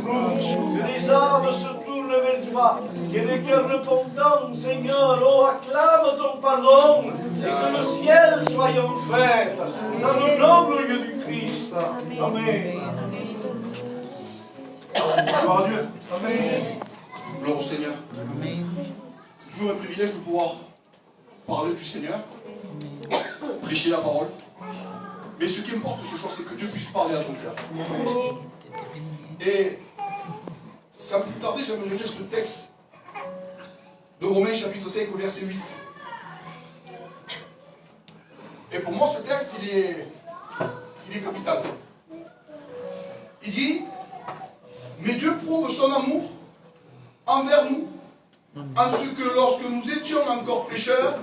Que des âmes se tournent vers toi, et des cœurs repentants, Seigneur, oh, acclame ton pardon, et que le ciel soit en fête, dans le nom glorieux du Christ. Amen. Gloire à Dieu. Amen. Gloire au Seigneur. C'est toujours un privilège de pouvoir parler du Seigneur, prêcher la parole. Mais ce qui importe ce soir, c'est que Dieu puisse parler à ton cœur. Et sans plus tarder, j'aimerais lire ce texte de Romains chapitre 5 verset 8. Et pour moi, ce texte, il est capital. Il dit, mais Dieu prouve son amour envers nous, en ce que lorsque nous étions encore pécheurs,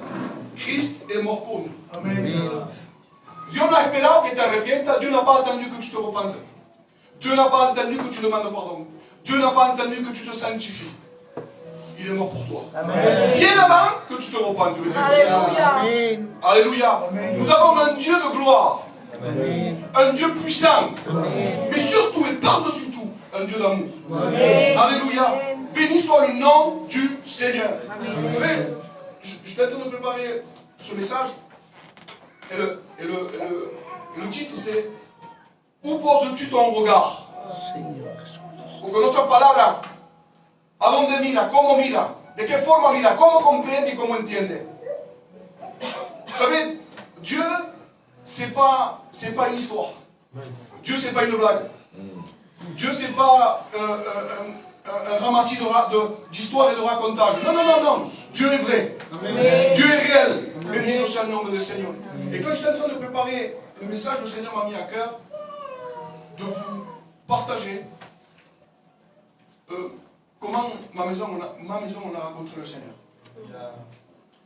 Christ est mort pour nous. Amen. Dieu n'a esperado que te arrepientas, Dieu n'a pas attendu que tu te repentes. Dieu n'a pas attendu que tu demandes pardon. Dieu n'a pas attendu que tu te sanctifies. Il est mort pour toi. Amen. Bien avant que tu te repentes. Alléluia. Alléluia. Amen. Nous avons un Dieu de gloire. Amen. Un Dieu puissant. Amen. Mais surtout et par-dessus tout, un Dieu d'amour. Amen. Alléluia. Béni soit le nom du Seigneur. Vous savez, je vais en train de préparer ce message. Et le titre c'est où poses-tu ton regard? Porque en otras palabras, ¿a dónde mira? ¿Cómo mira? ¿De qué forma mira? ¿Cómo comprende y cómo entiende? Vous savez, Dieu, c'est pas une histoire. Dieu, c'est pas une blague. Dieu, c'est pas un ramassis d'histoires et de racontages. Non, non, non, non. Dieu est vrai. Amen. Dieu est réel. Béni soit le nom du Seigneur. Et quand j'étais en train de préparer le message, le Seigneur m'a mis à cœur de vous partager comment ma maison, on a rencontré le Seigneur.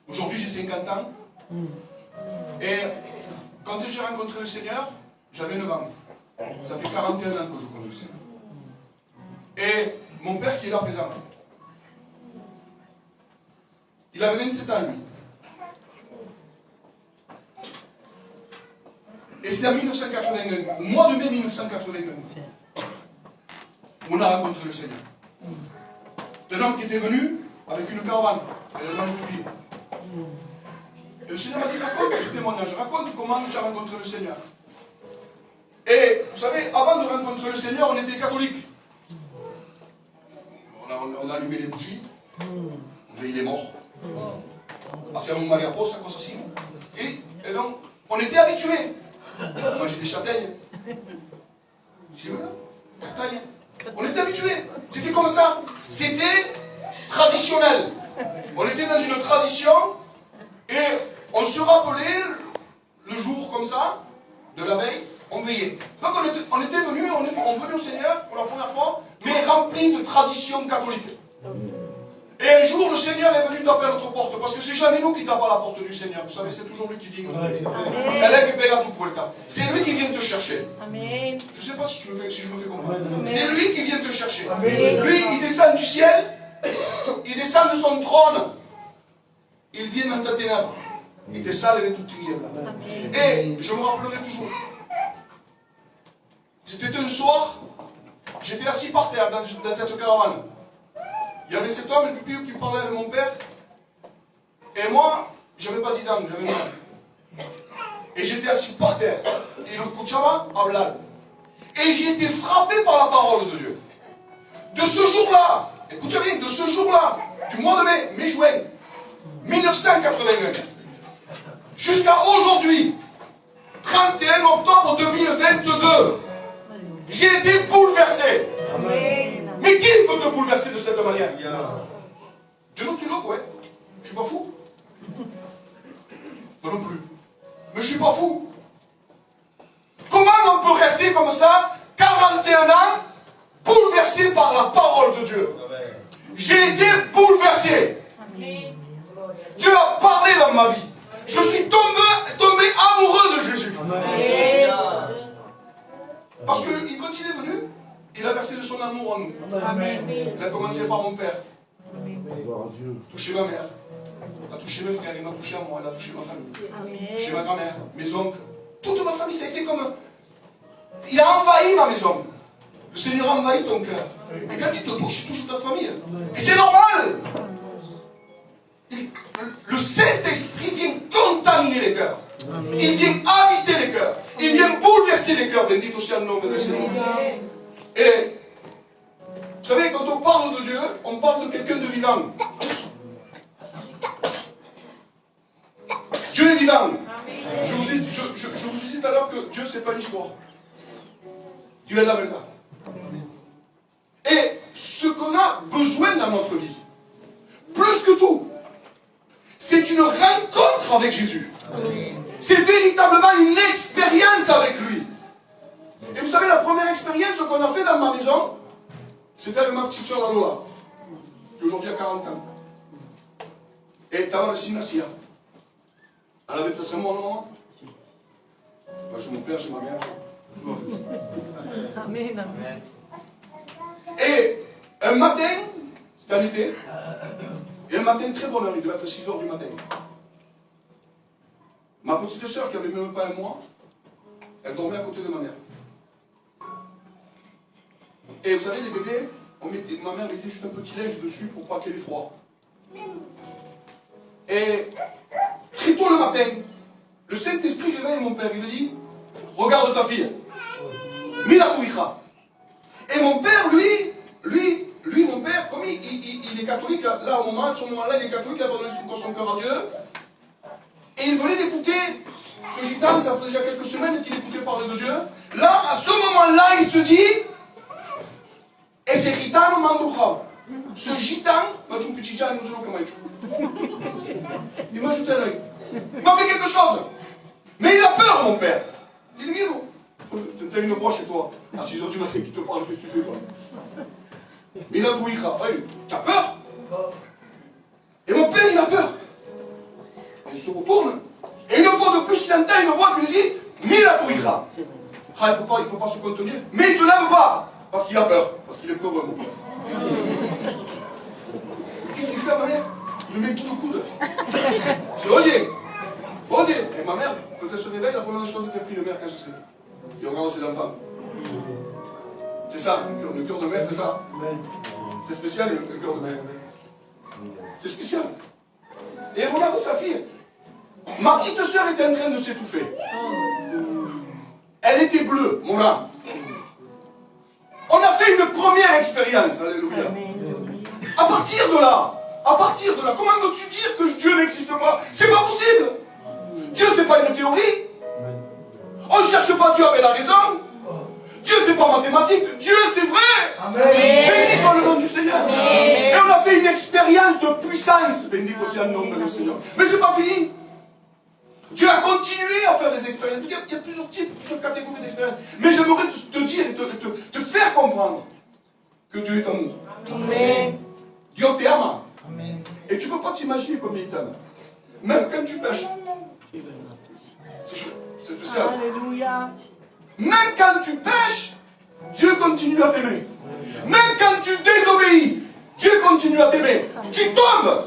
Aujourd'hui, j'ai 50 ans. Et quand j'ai rencontré le Seigneur, j'avais 9 ans. Ça fait 41 ans que je connais le Seigneur. Et mon père qui est là présent, il avait 27 ans, lui. Et c'était en 1981, au mois de mai 1981, on a rencontré le Seigneur. Un homme qui était venu avec une caravane, et le homme public. Et le Seigneur m'a dit, raconte ce témoignage, raconte comment tu as rencontré le Seigneur. Et vous savez, avant de rencontrer le Seigneur, on était catholiques. On a allumé les bougies, il est mort. Hacíamos Maria Posa, cosas así. Et donc, on était habitués. Moi j'ai des châtaignes. C'est vrai, châtaignes. On était habitués. C'était comme ça. C'était traditionnel. On était dans une tradition et on se rappelait le jour comme ça, de la veille, on veillait. Donc on était venus, on venait au Seigneur pour la première fois, mais rempli de traditions catholiques. Et un jour, le Seigneur est venu taper à notre porte, parce que c'est jamais nous qui tapons à la porte du Seigneur. Vous savez, c'est toujours lui qui vient nous appeler. C'est lui qui vient te chercher. Amen. Je ne sais pas si je me fais comprendre. C'est lui qui vient te chercher. Amen. Lui, il descend du ciel, il descend de son trône, il vient dans ta ténèbre. Il te sale de toute tinièbres. Et je me rappellerai toujours. C'était un soir, j'étais assis par terre dans cette caravane. Il y avait cet homme, le plus qui parlait avec mon père. Et moi, je n'avais pas 10 ans, j'avais 9 ans. Et j'étais assis par terre. Et le escuchaba hablar. Et j'ai été frappé par la parole de Dieu. De ce jour-là, écoutez bien, de ce jour-là, du mois de mai-juin 1981, jusqu'à aujourd'hui, 31 octobre 2022, j'ai été bouleversé. Amen. Mais qui peut te bouleverser de cette manière? Dieu nous tue l'autre, ouais. Je ne suis pas fou. Toi non plus. Mais je ne suis pas fou. Comment on peut rester comme ça, 41 ans, bouleversé par la parole de Dieu? J'ai été bouleversé. Dieu a parlé dans ma vie. Je suis tombé amoureux de Jésus. Parce que quand il est venu, il a versé de son amour en nous. Amen. Il a commencé par mon père. Touché ma mère. Il a touché mes frères, il m'a touché à moi, il a touché ma famille. Amen. Touché ma grand-mère, mes oncles. Toute ma famille, ça a été comme... Il a envahi ma maison. le Seigneur envahit ton cœur. Et quand il te touche, il touche ta famille. Et c'est normal. Le Saint-Esprit vient contaminer les cœurs. Il vient habiter les cœurs. Il vient bouleverser les cœurs. Bendito soit le nom de Seigneur. Et vous savez, quand on parle de Dieu, on parle de quelqu'un de vivant. Dieu est vivant. Je vous disais tout à l'heure que Dieu, ce n'est pas une histoire. Dieu est là maintenant. Et ce qu'on a besoin dans notre vie, plus que tout, c'est une rencontre avec Jésus. C'est véritablement une expérience avec lui. Et vous savez, la première expérience qu'on a fait dans ma maison, c'était avec ma petite soeur Lalola, qui aujourd'hui a 40 ans. Et Tavar Sinasia. Elle avait peut-être un mot, non? Moi, j'ai mon père, j'ai ma mère. Amen, amen. Et un matin, c'était en été, et un matin très bonne heure, il devait être 6 h du matin. Ma petite soeur, qui avait même pas un mois, elle dormait à côté de ma mère. Et vous savez, les bébés, ma mère mettait juste un petit linge dessus pour pas qu'il ait froid. Et très tôt le matin, le Saint-Esprit réveille mon père, il lui dit, regarde ta fille, Mila Touicha. Et mon père, lui, mon père, comme il est catholique, là, à ce moment-là, il est catholique, il a donné son cœur à Dieu. Et il venait d'écouter ce gitan, ça faisait déjà quelques semaines qu'il écoutait parler de Dieu. Là, à ce moment-là, il se dit, et c'est gitan mandoucha. Ce gitan, il m'a jeté un œil. Il m'a fait quelque chose. Mais il a peur, mon père. Il dit, Miro, t'as une voix chez toi, à 6 h du matin qui te parle, qu'est-ce que tu fais, quoi? Mais il a voulu, t'as peur? Et mon père, il a peur. Il se retourne. Et une fois de plus, il entend une voix qui lui dit, Mila Touicha. Il ne peut pas se contenir, mais il ne se lève pas. Parce qu'il a peur. Parce qu'il est peureux, mon père. Qu'est-ce qu'il fait à ma mère? Il lui met tout le coude. C'est Roger. Et ma mère, quand elle se réveille, la première chose qu'elle fait le mère, qu'est-ce que c'est? Il regarde ses enfants. C'est ça, le cœur de mère, c'est ça. C'est spécial, le cœur de mère. C'est spécial. Et regarde sa fille. Ma petite sœur était en train de s'étouffer. Elle était bleue, mon âme. On a fait une première expérience, alléluia. À partir de là, comment veux-tu dire que Dieu n'existe pas? C'est pas possible. Dieu, c'est pas une théorie. On ne cherche pas Dieu avec la raison. Dieu, c'est pas mathématique. Dieu, c'est vrai. Amen. Béni soit le nom du Seigneur. Amen. Et on a fait une expérience de puissance. Béni soit le nom du Seigneur. Mais c'est pas fini. Dieu a continué à faire des expériences. Il y a plusieurs types, plusieurs catégories d'expériences. Mais j'aimerais te dire et te faire comprendre que Dieu est amour. Amen. Dieu t'aime. Amen. Et tu ne peux pas t'imaginer combien il t'aime. Même quand tu pêches. C'est spécial. Alléluia. Même quand tu pêches, Dieu continue à t'aimer. Même quand tu désobéis, Dieu continue à t'aimer. Tu tombes,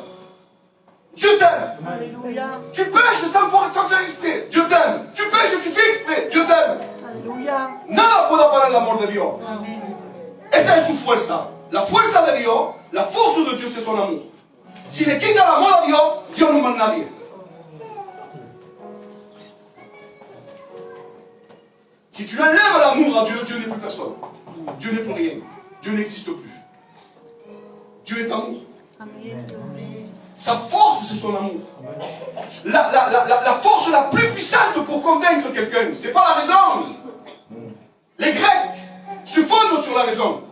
Dieu t'aime. Alléluia. Tu pêches sans faire exprès, Dieu t'aime. Tu pêches et tu fais exprès, Dieu t'aime. Alléluia. Nada puede parar el amor de Dios. Esa es su fuerza. La fuerza de Dios, la force de Dieu, c'est son amour. Si le quita el amor a Dios, Dios no manda a nadie. Si tu enlèves l'amour à Dieu, Dieu n'est plus personne. Dieu n'est plus rien. Dieu n'existe plus. Dieu est amour. Amen. Sa force, c'est son amour. La force la plus puissante pour convaincre quelqu'un, ce n'est pas la raison. Les Grecs se fondent sur la raison.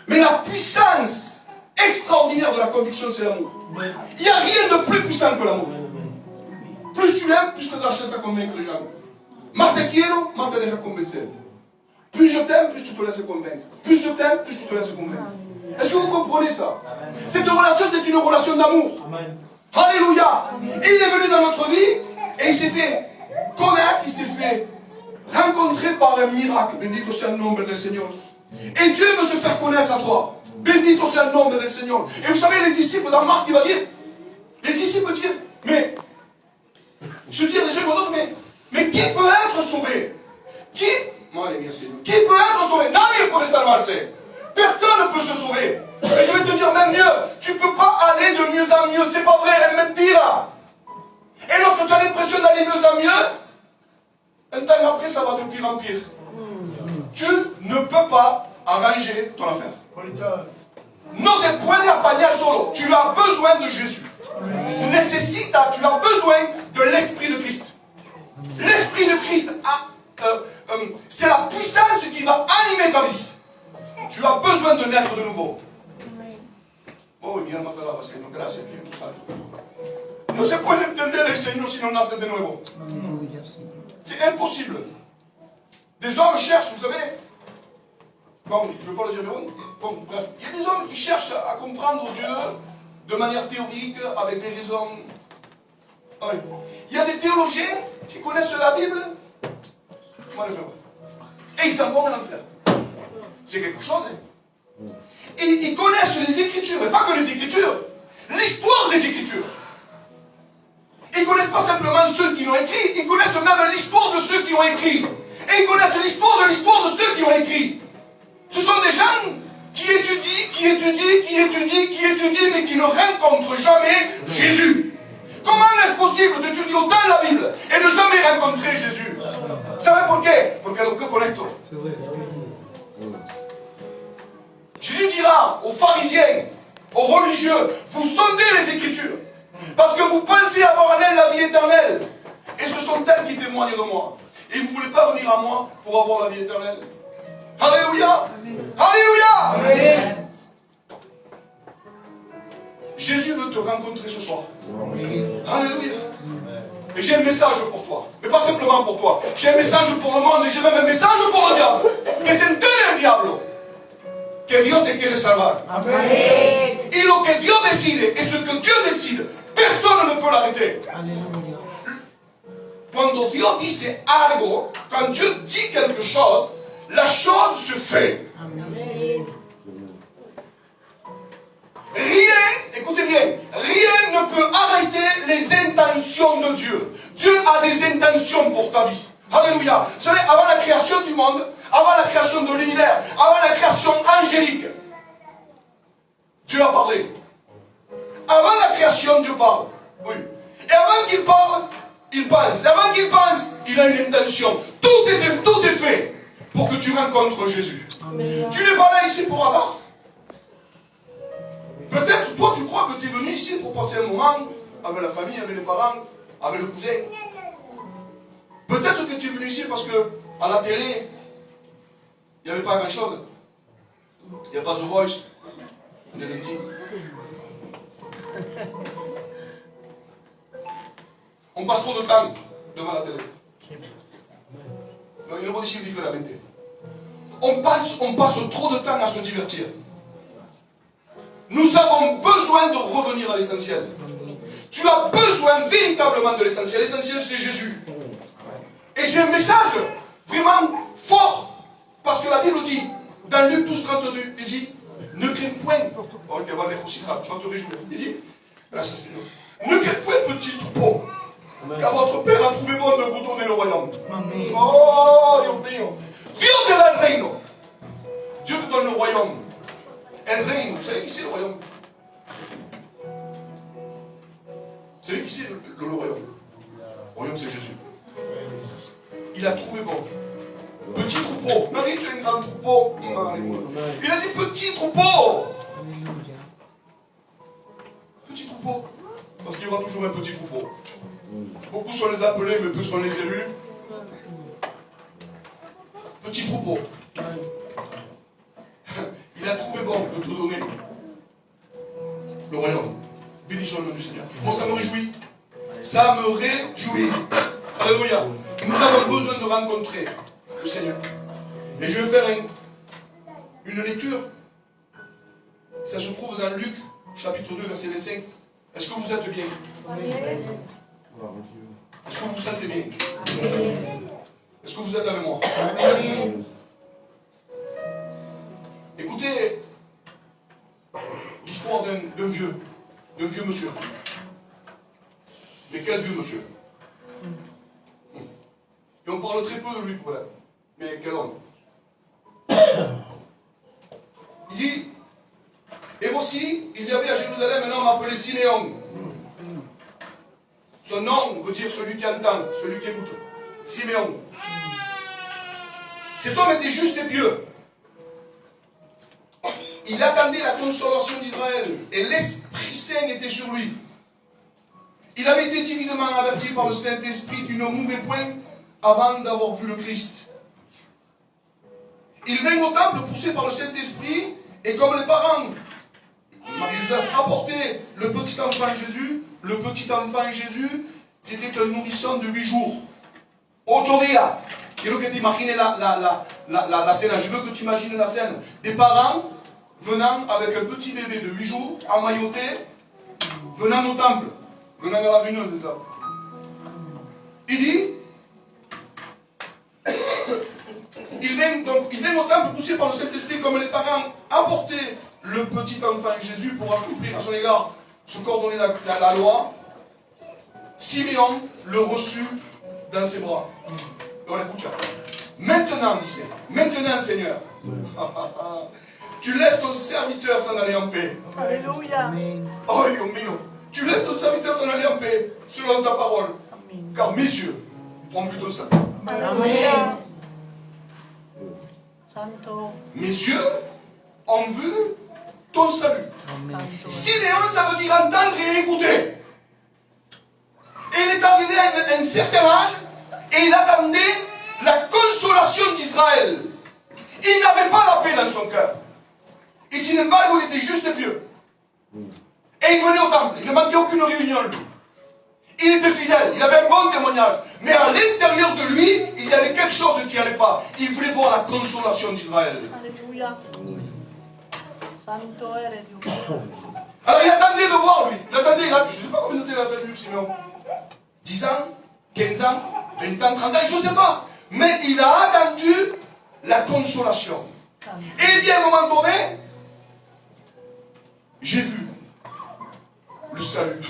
Mais la puissance extraordinaire de la conviction, c'est l'amour. Il n'y a rien de plus puissant que l'amour. Plus tu l'aimes, plus tu as de la chance à convaincre les gens. Más te quiero, más te deja convencer. Plus je t'aime, plus tu te laisses convaincre. Plus je t'aime, plus tu te laisses convaincre. Est-ce que vous comprenez ça? Cette relation, c'est une relation d'amour. Alléluia. Il est venu dans notre vie et il s'est fait connaître, il s'est fait rencontrer par un miracle. Bendito sea le nom du Seigneur. Et Dieu veut se faire connaître à toi. Bendito sea le nom du Seigneur. Et vous savez, les disciples, dans Marc, il va dire, les disciples disent, mais, se dire les uns aux autres, mais qui peut être sauvé? Qui? Madre mia, Seigneur. Qui peut être sauvé? Nadie puede salvarse. Personne ne peut se sauver. Et je vais te dire même mieux, tu ne peux pas aller de mieux en mieux, c'est pas vrai, es mentira. Et lorsque tu as l'impression d'aller mieux en mieux, un temps après, ça va de pire en pire. Tu ne peux pas arranger ton affaire. No te puede apañar solo. Tu as besoin de Jésus. Tu as besoin de l'Esprit de Christ. L'Esprit de Christ, c'est la puissance qui va animer ta vie. Tu as besoin de naître de nouveau. Oh, bien, Matala, Seigneur, gracias, Dios. No se puede entender el Señor si no nace de nuevo. C'est impossible. Des hommes cherchent, vous savez, bon, je ne veux pas le dire, mais bon, bref, il y a des hommes qui cherchent à comprendre Dieu de manière théorique, avec des raisons. Ouais. Il y a des théologiens qui connaissent la Bible, et ils s'en vont en enfer. C'est quelque chose. Hein. Et ils connaissent les Écritures, mais pas que les Écritures, l'histoire des Écritures. Ils ne connaissent pas simplement ceux qui l'ont écrit, ils connaissent même l'histoire de ceux qui ont écrit. Et ils connaissent l'histoire de ceux qui ont écrit. Ce sont des gens qui étudient, mais qui ne rencontrent jamais Jésus. Comment est-ce possible d'étudier autant la Bible et de jamais rencontrer Jésus? Vous savez pourquoi? Porque lo que conecto. Jésus dira aux pharisiens, aux religieux, vous sondez les Écritures, parce que vous pensez avoir en elles la vie éternelle. Et ce sont elles qui témoignent de moi. Et vous ne voulez pas venir à moi pour avoir la vie éternelle. Alléluia. Alléluia. Amen. Jésus veut te rencontrer ce soir. Amen. Alléluia. Et j'ai un message pour toi. Mais pas simplement pour toi. J'ai un message pour le monde et j'ai même un message pour le diable. Que se entere el diablo. Que Dios te quiere salvar. Amen. Y lo que Dios decide et ce que Dieu décide, personne ne peut l'arrêter. Alléluia. Quand Dieu dit algo, quand Dieu dit quelque chose, la chose se fait. Amen. Rien, écoutez bien, rien ne peut arrêter les intentions de Dieu. Dieu a des intentions pour ta vie. Alléluia. Vous savez, avant la création du monde, avant la création de l'univers, avant la création angélique, Dieu a parlé. Avant la création, Dieu parle. Oui. Et avant qu'il parle, il pense. Et avant qu'il pense, il a une intention. Tout est fait pour que tu rencontres Jésus. Amen. Tu n'es pas là ici pour hasard. Peut-être, toi, tu crois que tu es venu ici pour passer un moment avec la famille, avec les parents, avec le cousin. Peut-être que tu es venu ici parce que à la télé, il n'y avait pas grand-chose. Il n'y a pas The Voice. On est lundi. On passe trop de temps devant la télé. Non, il y a un chiffre différemment. On passe trop de temps à se divertir. Nous avons besoin de revenir à l'essentiel. Tu as besoin véritablement de l'essentiel. L'essentiel, c'est Jésus. Et j'ai un message vraiment fort. Parce que la Bible dit, dans Luc 12, 32, il dit, ne crains point. Oh, tu vas te réjouir. Il dit, ne crains point, petit troupeau, car votre Père a trouvé bon de vous donner le royaume. Amen. Oh, Dios mío. Dios te da el reino. Dieu te donne le royaume. El reino. Vous savez qui c'est le royaume? Vous savez qui c'est le royaume? Le royaume, c'est Jésus. Il a trouvé bon. Petit troupeau. Non, il dit, tu es un grand troupeau. Il a dit petit troupeau. Petit troupeau. Parce qu'il y aura toujours un petit troupeau. Beaucoup sont les appelés, mais peu sont les élus. Petit troupeau. Il a trouvé bon de te donner le royaume. Bénissons le nom du Seigneur. Moi, ça me réjouit. Ça me réjouit. Alléluia. Nous avons besoin de rencontrer le Seigneur. Et je vais faire une lecture. Ça se trouve dans Luc, chapitre 2, verset 25. Est-ce que vous êtes bien? Est-ce que vous vous sentez bien? Est-ce que vous êtes avec moi? Écoutez l'histoire d'un vieux monsieur. Mais quel vieux monsieur? Et on parle très peu de lui, voilà. Mais quel homme? Il dit, et voici, il y avait à Jérusalem un homme appelé Siméon. Son nom veut dire celui qui entend, celui qui écoute. Siméon. Cet homme était juste et pieux. Il attendait la consolation d'Israël et l'Esprit Saint était sur lui. Il avait été divinement averti par le Saint-Esprit qu'il ne mourrait point avant d'avoir vu le Christ. Il vint au temple poussé par le Saint-Esprit et comme les parents, Marie-Joseph apportait le petit enfant Jésus, c'était un nourrisson de 8 jours. Aujourd'hui, quiero que tu imagines la scène. Je veux que tu imagines la scène. Des parents venant avec un petit bébé de 8 jours, emmailloté, venant au temple. Venant à la réunion, c'est ça. Il dit, il vient au temple poussé par le Saint-Esprit comme les parents apportaient le petit enfant Jésus pour accomplir à son égard ce qu'ordonnait la loi. Siméon le reçut dans ses bras. Alors écoute, maintenant, maintenant Seigneur, tu laisses ton serviteur s'en aller en paix. Alléluia. Oh Dieu mio, tu laisses ton serviteur s'en aller en paix selon ta parole. Amen. Car mes yeux ont vu ton salut. Alléluia. Santo. Mes yeux ont vu ton salut. Santo. Siméon, ça veut dire entendre et écouter. Et il est arrivé à un certain âge et il attendait la consolation d'Israël. Il n'avait pas la paix dans son cœur. Et sin embargo, il était juste pieux. Et il venait au temple. Il ne manquait aucune réunion, lui. Il était fidèle. Il avait un bon témoignage. Mais à l'intérieur de lui, il y avait quelque chose qui n'allait pas. Il voulait voir la consolation d'Israël. Alléluia. Santo eres Dios mío. Alors il attendait de voir, lui. Il attendait, je ne sais pas combien de temps il a attendu, Siméon. 10 ans, 15 ans, 20 ans, 30 ans, je ne sais pas. Mais il a attendu la consolation. Et il dit à un moment donné, j'ai vu le salut.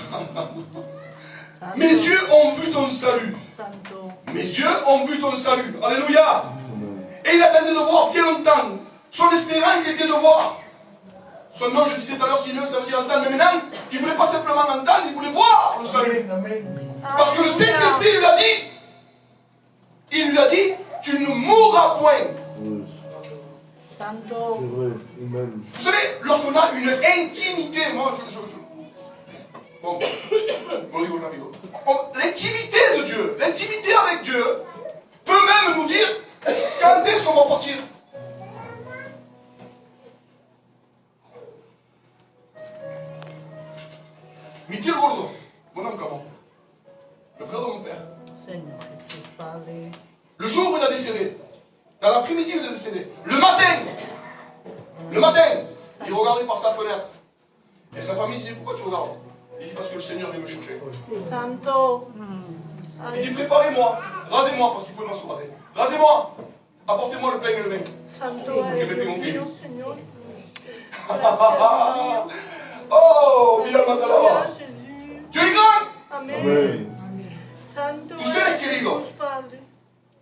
Mes yeux ont vu ton salut. Santo. Mes yeux ont vu ton salut. Alléluia. Et il attendait de voir bien longtemps. Son espérance était de voir. Son nom, je disais tout à l'heure, Simeon, ça veut dire entendre. Mais maintenant, il ne voulait pas simplement entendre, il voulait voir le salut. Parce que le Saint-Esprit il lui a dit, tu ne mourras point. Santo. Vous savez, lorsqu'on a une intimité, moi bon, l'intimité de Dieu, l'intimité avec Dieu, peut même nous dire quand est-ce qu'on va partir. Michel Gordo, mon oncle comment? Le frère de mon père. Seigneur Jesús, Padre. Le jour où il a décédé, dans l'après-midi où il a décédé, le matin, il regardait par sa fenêtre. Et sa famille disait, pourquoi tu regardes? Il dit, parce que le Seigneur vient me chercher. Santo. Il dit, préparez-moi, rasez-moi, parce qu'il ne pouvait pas se raser. Rasez-moi, apportez-moi le pain et le vin. Santo eres Dios mío, Señor. Oh, Bilal Matalaba. Jésus. Tu es grand. Amén. Santo Tu sais, eres querido. Jesús, Padre.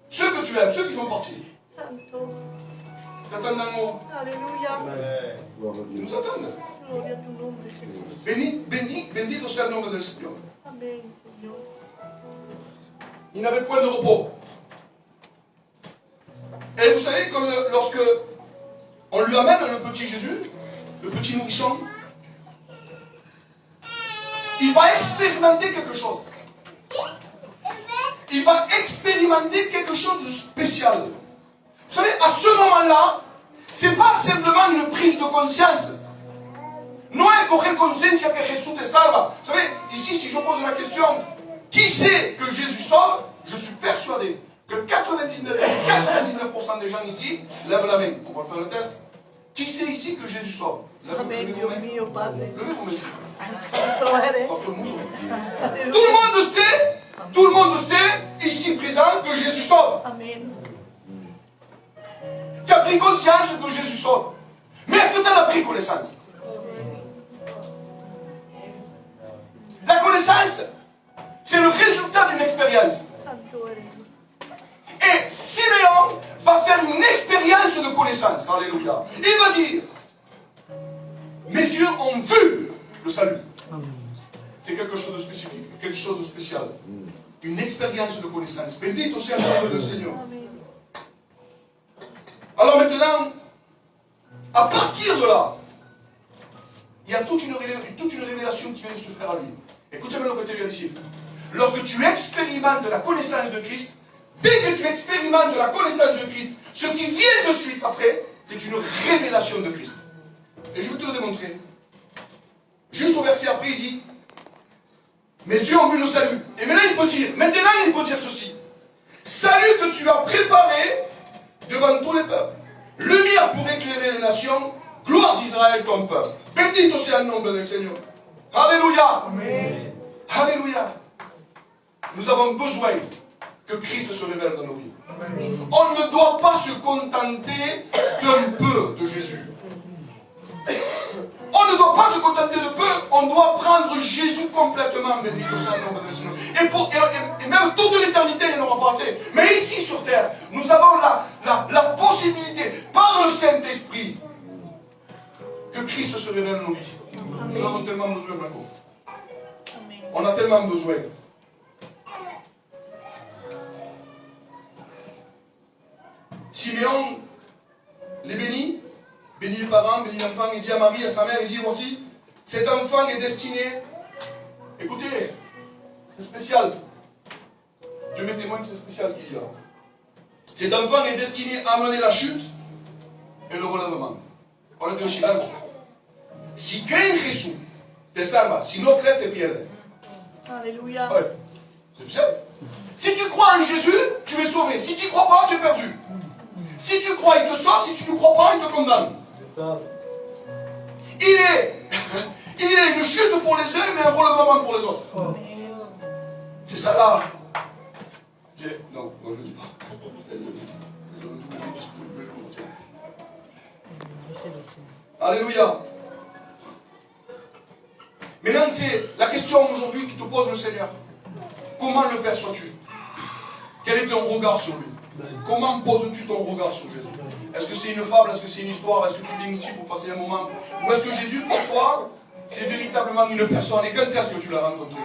Ceux que tu aimes, ceux qui sont partis, Santo. t'attendent dans le mot. Alléluia. Ils nous attendent. Gloria a tu nombre, Jesús. Bendito sea el nombre del Señor. Amén, Señor. Il n'avait point de repos. Et vous savez que lorsque on lui amène le petit Jésus, le petit nourrisson, il va expérimenter quelque chose. Il va expérimenter quelque chose de spécial. Vous savez, à ce moment-là, ce n'est pas simplement une prise de conscience. No es coger conciencia que Jesús te salva. Vous savez, ici, si je pose la question, qui sait que Jésus sauve? Je suis persuadé que 99% des gens ici lèvent la main. On va faire le test. Qui sait ici que Jésus sauve? Amén, Dios mío, Padre. Levez vos mains ici. Santo eres. Pas tout le monde. Alléluia. Tout le monde sait, ici présent, que Jésus sauve. Amén. Tu as pris conscience que Jésus sauve. Mais est-ce que tu en as pris connaissance? La connaissance, c'est le résultat d'une expérience. Santo eres. Et Siméon va faire une expérience de connaissance. Alléluia. Il va dire, mes yeux ont vu le salut. C'est quelque chose de spécifique, quelque chose de spécial. Une expérience de connaissance. Bédite aussi à l'âme du Seigneur. Alors maintenant, à partir de là, il y a toute une révélation qui vient de se faire à lui. Écoute-moi le côté bien ici. Lorsque tu expérimentes la connaissance de Christ, dès que tu expérimentes la connaissance de Christ, ce qui vient de suite après, c'est une révélation de Christ. Et je vais te le démontrer. Juste au verset après, il dit, mes yeux ont vu le salut. Et maintenant il peut dire ceci. Salut que tu as préparé devant tous les peuples. Lumière pour éclairer les nations. Gloire d'Israël ton peuple. Bédit aussi le nom du Seigneur. Alléluia. Amen. Alléluia. Nous avons besoin que Christ se révèle dans nos vies. Amen. On ne doit pas se contenter d'un peu de Jésus. On ne doit pas se contenter de peu, on doit prendre Jésus complètement, béni au Saint-Nom de Seigneur. Et même toute l'éternité, il n'aura pas assez. Mais ici sur terre, nous avons la possibilité, par le Saint-Esprit, que Christ se révèle dans nos vies. Amen. Nous avons tellement besoin maintenant. On a tellement besoin. Siméon les bénit. Bénis les parents, bénis l'enfant, il dit à Marie, à sa mère, il dit, voici, cet enfant est destiné, écoutez, c'est spécial, Dieu m'est témoin que c'est spécial ce qu'il dit là. Cet enfant est destiné à amener la chute et le relèvement. On le dit aussi là. Si creen Jésus, te salva, si no crees, te pierdes. Alléluia. Ouais. C'est spécial. Si tu crois en Jésus, tu es sauvé. Si tu ne crois pas, tu es perdu. Si tu crois, il te sauve. Si tu ne crois pas, il te condamne. Il est une chute pour les uns, mais un relèvement pour les autres. C'est ça là. Non, je ne le dis pas. Alléluia. Maintenant, c'est la question aujourd'hui qui te pose le Seigneur. Comment le perçois-tu? Quel est ton regard sur lui? Comment poses-tu ton regard sur Jésus? Est-ce que c'est une fable? Est-ce que c'est une histoire? Est-ce que tu viens ici pour passer un moment? Ou est-ce que Jésus, pour toi, c'est véritablement une personne? Et quand est-ce que tu l'as rencontré?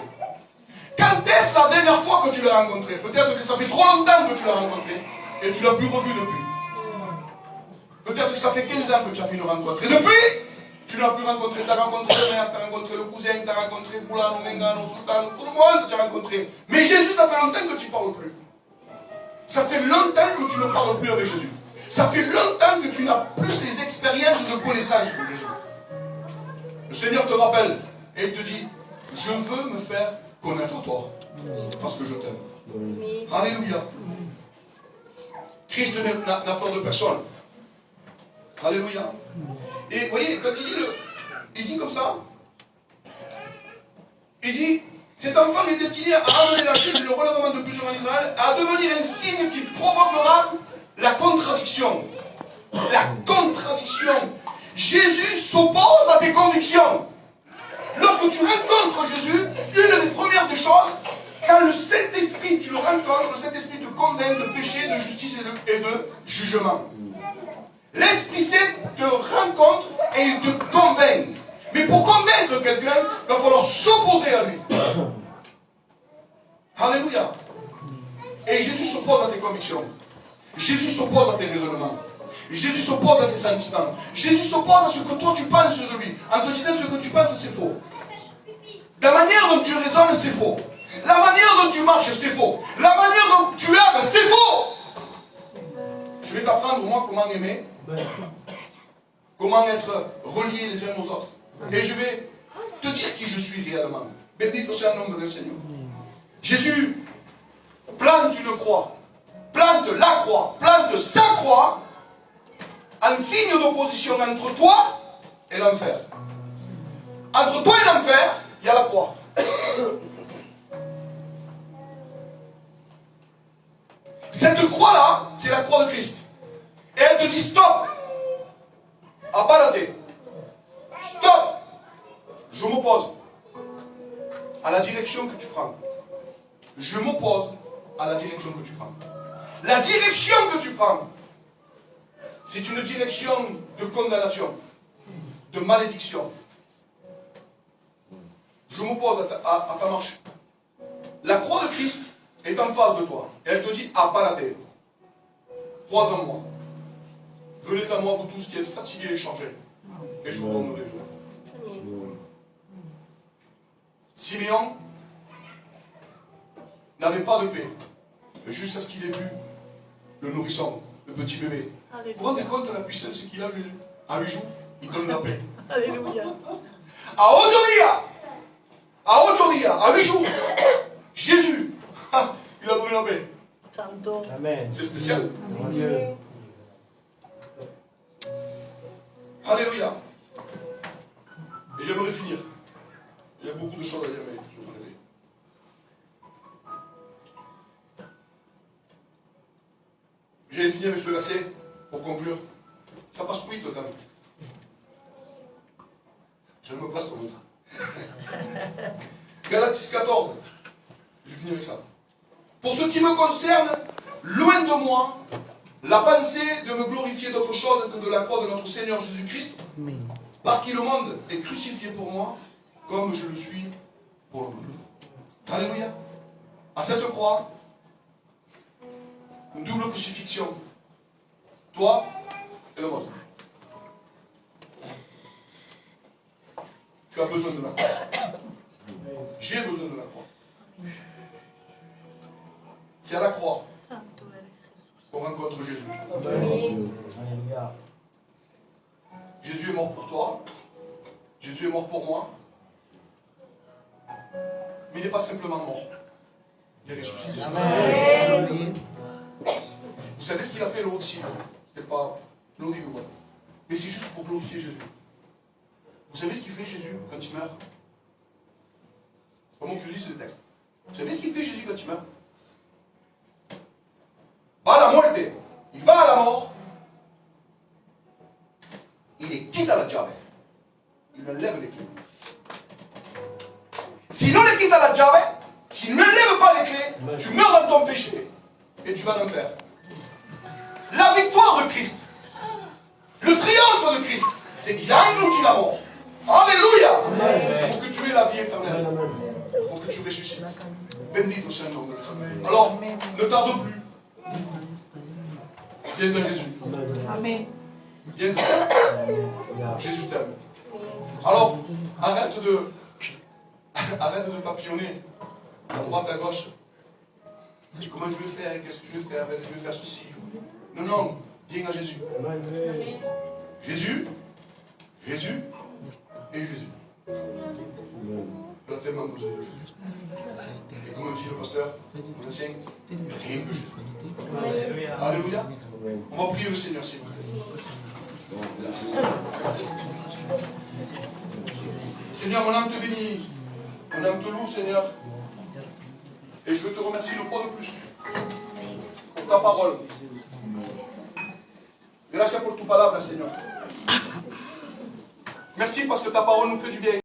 Quand est-ce la dernière fois que tu l'as rencontré? Peut-être que ça fait trop longtemps que tu l'as rencontré et tu ne l'as plus revu depuis. Peut-être que ça fait 15 ans que tu as fait une rencontre. Et depuis, tu ne l'as plus rencontré. Tu as rencontré le maire, tu as rencontré le cousin, tu as rencontré Foulano, Mengano, Sultan, tout le monde tu as rencontré. Mais Jésus, ça fait longtemps que tu ne parles plus. Ça fait longtemps que tu ne parles plus avec Jésus. Ça fait longtemps que tu n'as plus ces expériences de connaissance de Jésus. Le Seigneur te rappelle et il te dit, je veux me faire connaître toi, parce que je t'aime. Alléluia. Christ n'a peur de personne. Alléluia. Et vous voyez, quand il dit comme ça, il dit, cet enfant est destiné à amener la chute et le relèvement de plusieurs en Israël, à devenir un signe qui provoquera la contradiction. La contradiction. Jésus s'oppose à tes convictions. Lorsque tu rencontres Jésus, une des premières des choses, quand le Saint-Esprit, tu le rencontres, le Saint-Esprit te convainc de péché, de justice et de jugement. L'Esprit Saint te rencontre et il te convainc. Mais pour convaincre quelqu'un, il va falloir s'opposer à lui. Alléluia. Et Jésus s'oppose à tes convictions. Jésus s'oppose à tes raisonnements. Jésus s'oppose à tes sentiments. Jésus s'oppose à ce que toi tu penses de lui. En te disant ce que tu penses, c'est faux. La manière dont tu raisonnes, c'est faux. La manière dont tu marches, c'est faux. La manière dont tu aimes, c'est faux. Je vais t'apprendre, moi, comment aimer. Comment être reliés les uns aux autres. Et je vais te dire qui je suis réellement. Béni soit le nom du Seigneur. Jésus plante une croix. Plante la croix. Plante sa croix. En signe d'opposition entre toi et l'enfer. Entre toi et l'enfer, il y a la croix. Cette croix-là, c'est la croix de Christ. Et elle te dit stop. À balader. Stop. Je m'oppose à la direction que tu prends. Je m'oppose à la direction que tu prends. la direction que tu prends, c'est une direction de condamnation, de malédiction. Je m'oppose à ta marche. La croix de Christ est en face de toi. Et elle te dit, à pas la terre. Crois en moi. Venez à moi, vous tous qui êtes fatigués et chargés. Et je vous donnerai joie. Simeon n'avait pas de paix. Jusqu'à ce qu'il ait vu le nourrisson, le petit bébé. Vous vous rendez compte de la puissance qu'il a Jésus? À 8 jours, il donne la paix. Alléluia. À 8 jours, Jésus, il a donné la paix. Santo. Amen. C'est spécial. Dieu. Alléluia. Et j'aimerais finir. Il y a beaucoup de choses à dire, mais je vais m'arrêter. J'ai fini avec ce verset pour conclure. Ça passe trop vite, quand même. Je ne me passe pas l'autre. Galates 6,14. Je finis avec ça. Pour ce qui me concerne, loin de moi la pensée de me glorifier d'autre chose que de la croix de notre Seigneur Jésus-Christ, par qui le monde est crucifié pour moi, comme je le suis pour le monde. Alléluia. À cette croix, une double crucifixion. Toi et le monde. Tu as besoin de la croix. J'ai besoin de la croix. C'est à la croix qu'on rencontre Jésus. Alléluia. Jésus est mort pour toi. Jésus est mort pour moi. Mais il n'est pas simplement mort. Il est ressuscité. Amen. Vous savez ce qu'il a fait le disciple? C'était pas glorieux, mais c'est juste pour glorifier Jésus. Vous savez ce qu'il fait Jésus quand il meurt? C'est pas moi qui le dis, c'est le texte. Vous savez ce qu'il fait Jésus quand il meurt? Va à la muerte. Il va à la mort. Il les quitte à la llave. Il lui enlève les clés. S'il ne les quitte à la llave, s'il ne lève pas les clés, tu meurs dans ton péché et tu vas en enfer. La victoire de Christ, le triomphe de Christ, c'est qu'il a englouti la mort. Alléluia! Pour que tu aies la vie éternelle. Pour que tu ressuscites. Bendito soit le nom de l'Éternel. Alors, ne tarde plus. Viens à Jésus. Amen. Viens à Jésus t'aime. Alors, arrête de papillonner à droite, à gauche. Comment je vais faire? Qu'est-ce que je vais faire? Je vais faire ceci. Non, non, viens à Jésus. Jésus, Jésus et Jésus. Tu as tellement besoin de Jésus. Et comme dit le pasteur, mon ancien, rien que Jésus. Alléluia. Alléluia. On va prier le Seigneur, s'il vous plaît. Seigneur, mon âme te bénit. Mon âme te loue, Seigneur. Et je veux te remercier une fois de plus pour ta parole. Gracias por tu palabra, Seigneur. Merci parce que ta parole nous fait du bien.